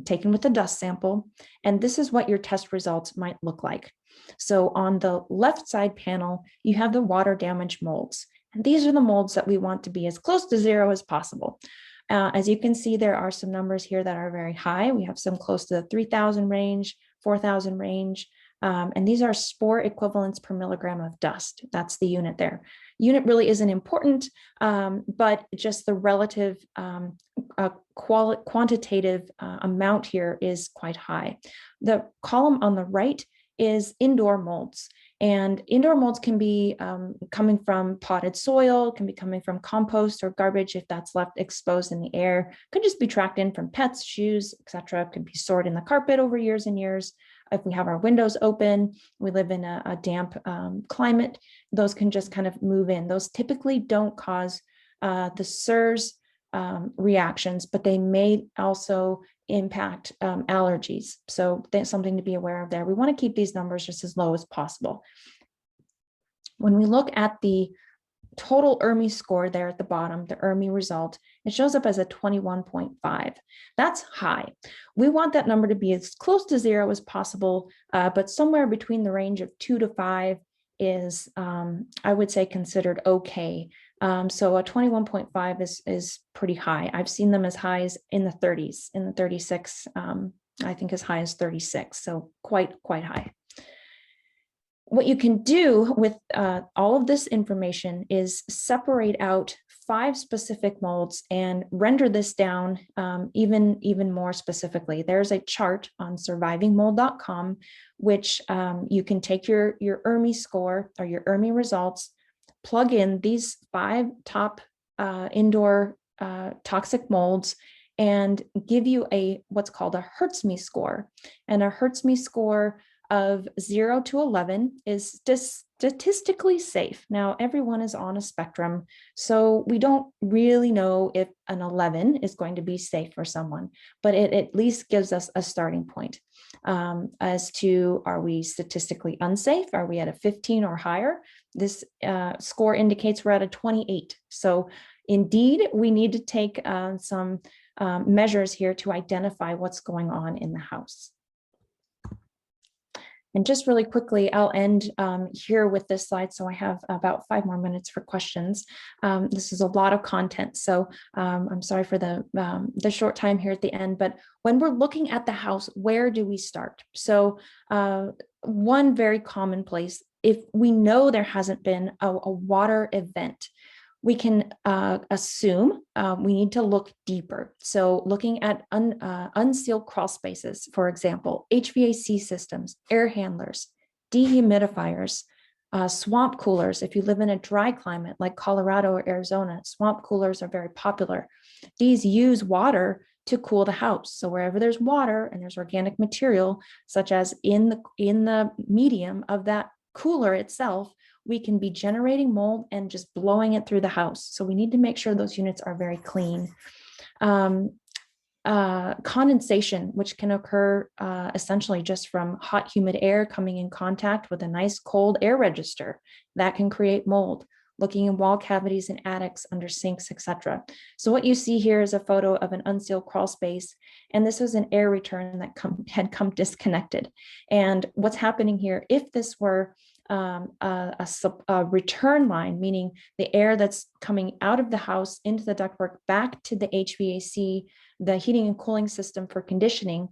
taken with a dust sample, and this is what your test results might look like. So on the left side panel, you have the water damage molds, and these are the molds that we want to be as close to zero as possible. As you can see, there are some numbers here that are very high. We have some close to the 3,000 range, 4,000 range, and these are spore equivalents per milligram of dust. That's the unit there. Unit really isn't important, but just the relative quantitative amount here is quite high. The column on the right is indoor molds. And indoor molds can be coming from potted soil, can be coming from compost or garbage if that's left exposed in the air. Could just be tracked in from pets, shoes, etc. Could be stored in the carpet over years and years. If we have our windows open, we live in a damp climate, those can just kind of move in. Those typically don't cause the CIRS reactions, but they may also impact allergies. So that's something to be aware of there. We want to keep these numbers just as low as possible. When we look at the total ERMI score there at the bottom, the ERMI result, it shows up as a 21.5. That's high. We want that number to be as close to zero as possible, but somewhere between the range of 2 to 5 is, I would say, considered okay. So a 21.5 is pretty high. I've seen them as high as in the 30s, in the 36, I think as high as 36, so quite high. What you can do with all of this information is separate out 5 specific molds and render this down even more specifically. There's a chart on survivingmold.com, which you can take your ERMI score or your ERMI results, plug in these 5 top indoor toxic molds and give you what's called a Hertzme score. And a Hertzme score of 0 to 11 is statistically safe. Now, everyone is on a spectrum, so we don't really know if an 11 is going to be safe for someone, but it at least gives us a starting point as to, are we statistically unsafe? Are we at a 15 or higher? This score indicates we're at a 28. So indeed, we need to take some measures here to identify what's going on in the house. And just really quickly, I'll end here with this slide. So I have about 5 more minutes for questions. This is a lot of content, so I'm sorry for the short time here at the end. But when we're looking at the house, where do we start? So one very common place, if we know there hasn't been a water event, we can assume we need to look deeper. So looking at unsealed crawl spaces, for example, HVAC systems, air handlers, dehumidifiers, swamp coolers. If you live in a dry climate like Colorado or Arizona, swamp coolers are very popular. These use water to cool the house. So wherever there's water and there's organic material, such as in the medium of that cooler itself, we can be generating mold and just blowing it through the house. So we need to make sure those units are very clean. Condensation, which can occur essentially just from hot, humid air coming in contact with a nice cold air register, that can create mold. Looking in wall cavities in attics, under sinks, etc. So what you see here is a photo of an unsealed crawl space, and this was an air return that had come disconnected. And what's happening here, if this were a return line, meaning the air that's coming out of the house into the ductwork back to the HVAC, the heating and cooling system for conditioning,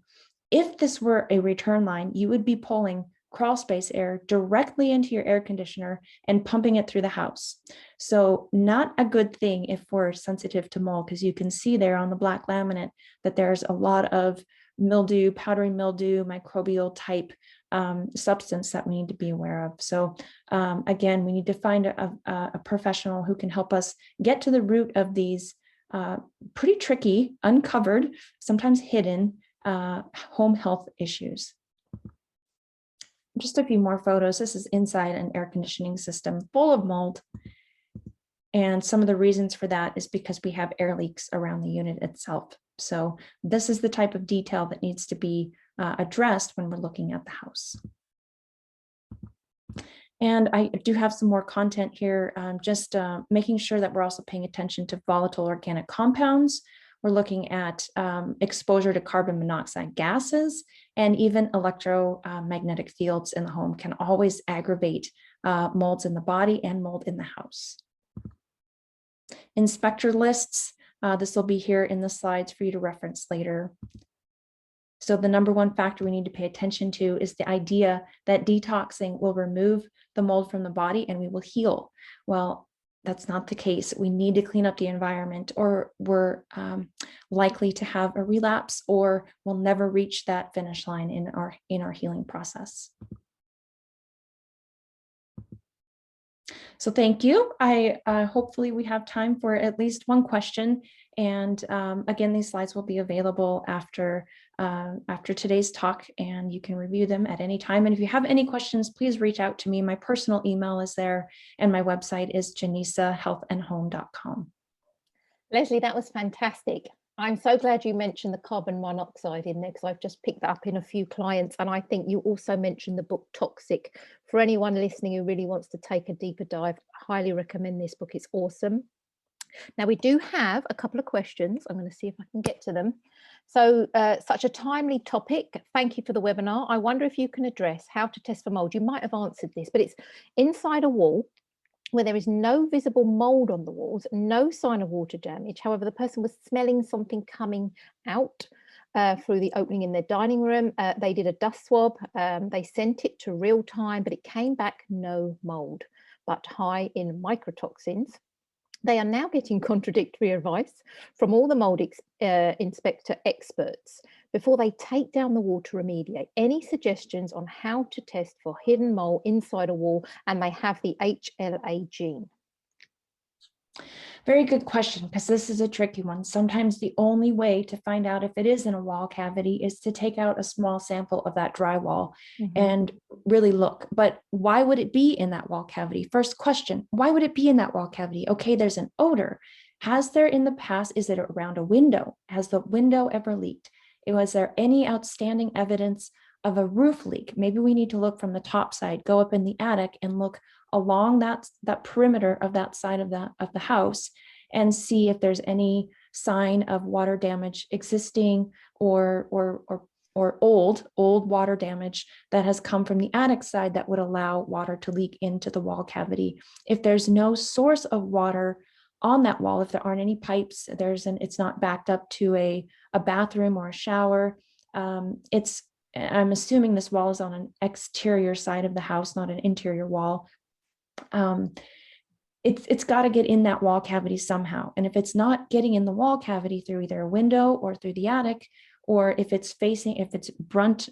if this were a return line, you would be pulling crawl space air directly into your air conditioner and pumping it through the house. So not a good thing if we're sensitive to mold, because you can see there on the black laminate that there's a lot of mildew, powdery mildew, microbial type substance that we need to be aware of. So again, we need to find a professional who can help us get to the root of these pretty tricky, uncovered, sometimes hidden home health issues. Just a few more photos. This is inside an air conditioning system full of mold. And some of the reasons for that is because we have air leaks around the unit itself. So this is the type of detail that needs to be addressed when we're looking at the house. And I do have some more content here, just making sure that we're also paying attention to volatile organic compounds. We're looking at exposure to carbon monoxide gases, and even electromagnetic fields in the home can always aggravate molds in the body and mold in the house. Inspector lists, this will be here in the slides for you to reference later. So the number one factor we need to pay attention to is the idea that detoxing will remove the mold from the body and we will heal. Well, that's not the case. We need to clean up the environment, or we're likely to have a relapse, or we'll never reach that finish line in our healing process. So thank you. Hopefully we have time for at least one question. And again, these slides will be available after today's talk, and you can review them at any time. And if you have any questions, please reach out to me. My personal email is there, and my website is janisahealthandhome.com. Lesley, that was fantastic. I'm so glad you mentioned the carbon monoxide in there, because I've just picked that up in a few clients. And I think you also mentioned the book Toxic. For anyone listening who really wants to take a deeper dive, I highly recommend this book. It's awesome. Now, we do have a couple of questions. I'm going to see if I can get to them. So such a timely topic. Thank you for the webinar. I wonder if you can address how to test for mold. You might have answered this, but it's inside a wall where there is no visible mold on the walls, no sign of water damage. However, the person was smelling something coming out through the opening in their dining room. They did a dust swab. They sent it to real time, but it came back no mold, but high in mycotoxins. They are now getting contradictory advice from all the mold inspector experts before they take down the wall to remediate. Any suggestions on how to test for hidden mold inside a wall, and they have the HLA gene? Very good question, because this is a tricky one. Sometimes the only way to find out if it is in a wall cavity is to take out a small sample of that drywall and really look. But why would it be in that wall cavity? First question, why would it be in that wall cavity? Okay, there's an odor. Has there in the past, is it around a window? Has the window ever leaked? Was there any outstanding evidence of a roof leak? Maybe we need to look from the top side, go up in the attic and look along that perimeter of that side of the house and see if there's any sign of water damage existing or old water damage that has come from the attic side that would allow water to leak into the wall cavity. If there's no source of water on that wall, if there aren't any pipes, it's not backed up to a bathroom or a shower, I'm assuming this wall is on an exterior side of the house, not an interior wall. It's got to get in that wall cavity somehow. And if it's not getting in the wall cavity through either a window or through the attic, or if it's facing the brunt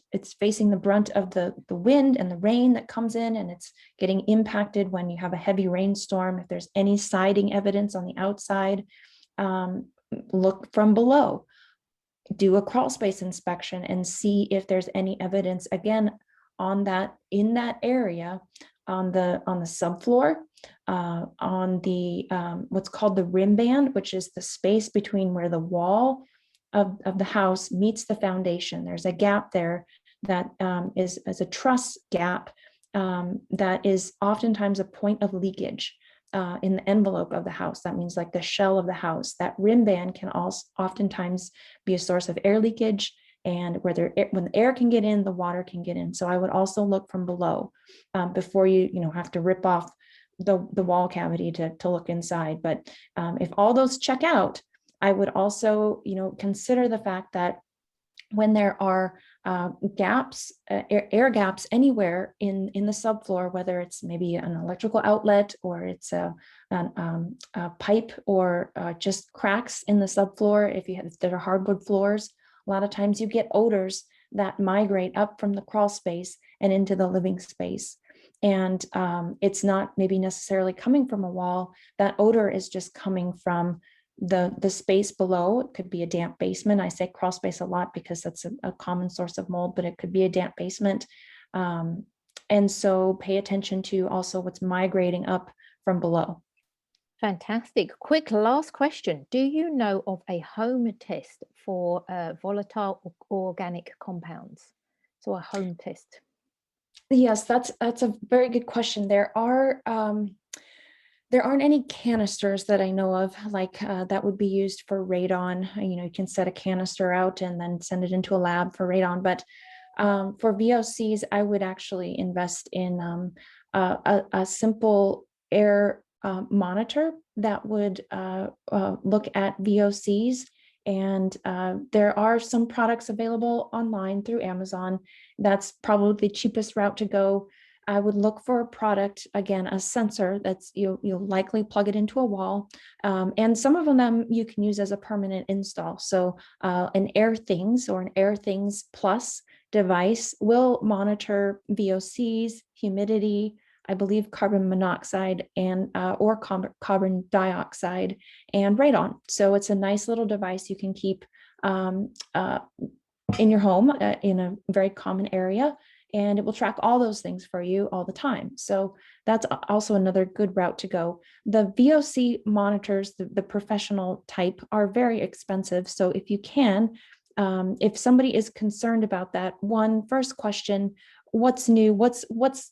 of the wind and the rain that comes in and it's getting impacted when you have a heavy rainstorm, if there's any siding evidence on the outside, look from below. Do a crawl space inspection and see if there's any evidence again in that area, on the subfloor, on the what's called the rim band, which is the space between where the wall of the house meets the foundation. There's a gap there that is a truss gap that is oftentimes a point of leakage in the envelope of the house. That means like the shell of the house. That rim band can also oftentimes be a source of air leakage, and when the air can get in, the water can get in. So I would also look from below before you have to rip off the wall cavity to look inside. But if all those check out, I would also consider the fact that when there are gaps, air gaps anywhere in the subfloor, whether it's maybe an electrical outlet or it's a pipe or just cracks in the subfloor, if there are hardwood floors, a lot of times you get odors that migrate up from the crawl space and into the living space. And it's not maybe necessarily coming from a wall. That odor is just coming from the space below. It could be a damp basement. I say crawl space a lot because that's a common source of mold, but it could be a damp basement. And so pay attention to also what's migrating up from below. Fantastic. Quick last question. Do you know of a home test for volatile organic compounds? So a home test. Yes, that's a very good question. There aren't any canisters that I know of like that would be used for radon. You can set a canister out and then send it into a lab for radon. But for VOCs, I would actually invest in a simple air monitor that would look at VOCs. And there are some products available online through Amazon. That's probably the cheapest route to go. I would look for a product, again, a sensor that's you'll likely plug it into a wall. And some of them you can use as a permanent install. So an AirThings or an AirThings Plus device will monitor VOCs, humidity, I believe carbon monoxide and or carbon dioxide and radon. So it's a nice little device you can keep in your home in a very common area, and it will track all those things for you all the time. So that's also another good route to go. The VOC monitors, the professional type, are very expensive. So if you can, if somebody is concerned about that, first question, what's new? What's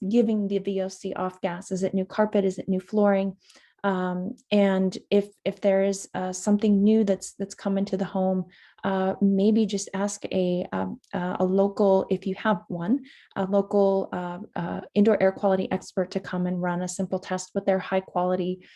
giving the VOC off gas? Is it new carpet? Is it new flooring? And if there is something new that's come into the home, maybe just ask a local, if you have one, a local indoor air quality expert to come and run a simple test with their high quality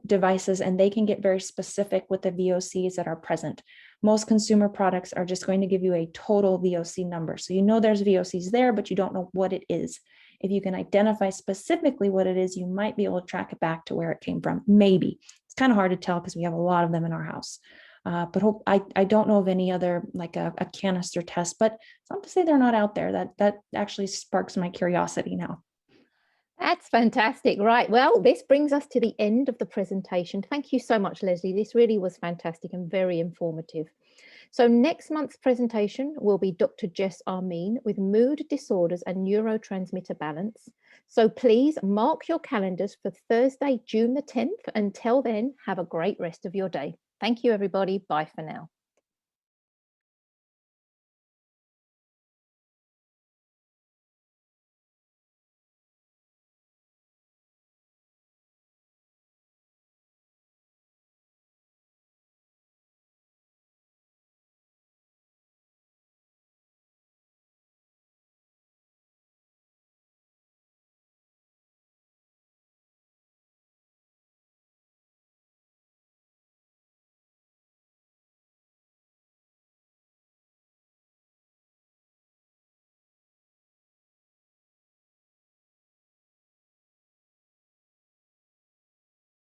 devices, and they can get very specific with the VOCs that are present. Most consumer products are just going to give you a total VOC number. So there's VOCs there, but you don't know what it is. If you can identify specifically what it is, you might be able to track it back to where it came from. Maybe. It's kind of hard to tell because we have a lot of them in our house. But I don't know of any other like a canister test, but it's not to say they're not out there. That actually sparks my curiosity now. That's fantastic. Right. Well, this brings us to the end of the presentation. Thank you so much, Lesley. This really was fantastic and very informative. So next month's presentation will be Dr. Jess Armin with mood disorders and neurotransmitter balance. So please mark your calendars for Thursday, June the 10th. Until then, have a great rest of your day. Thank you, everybody. Bye for now.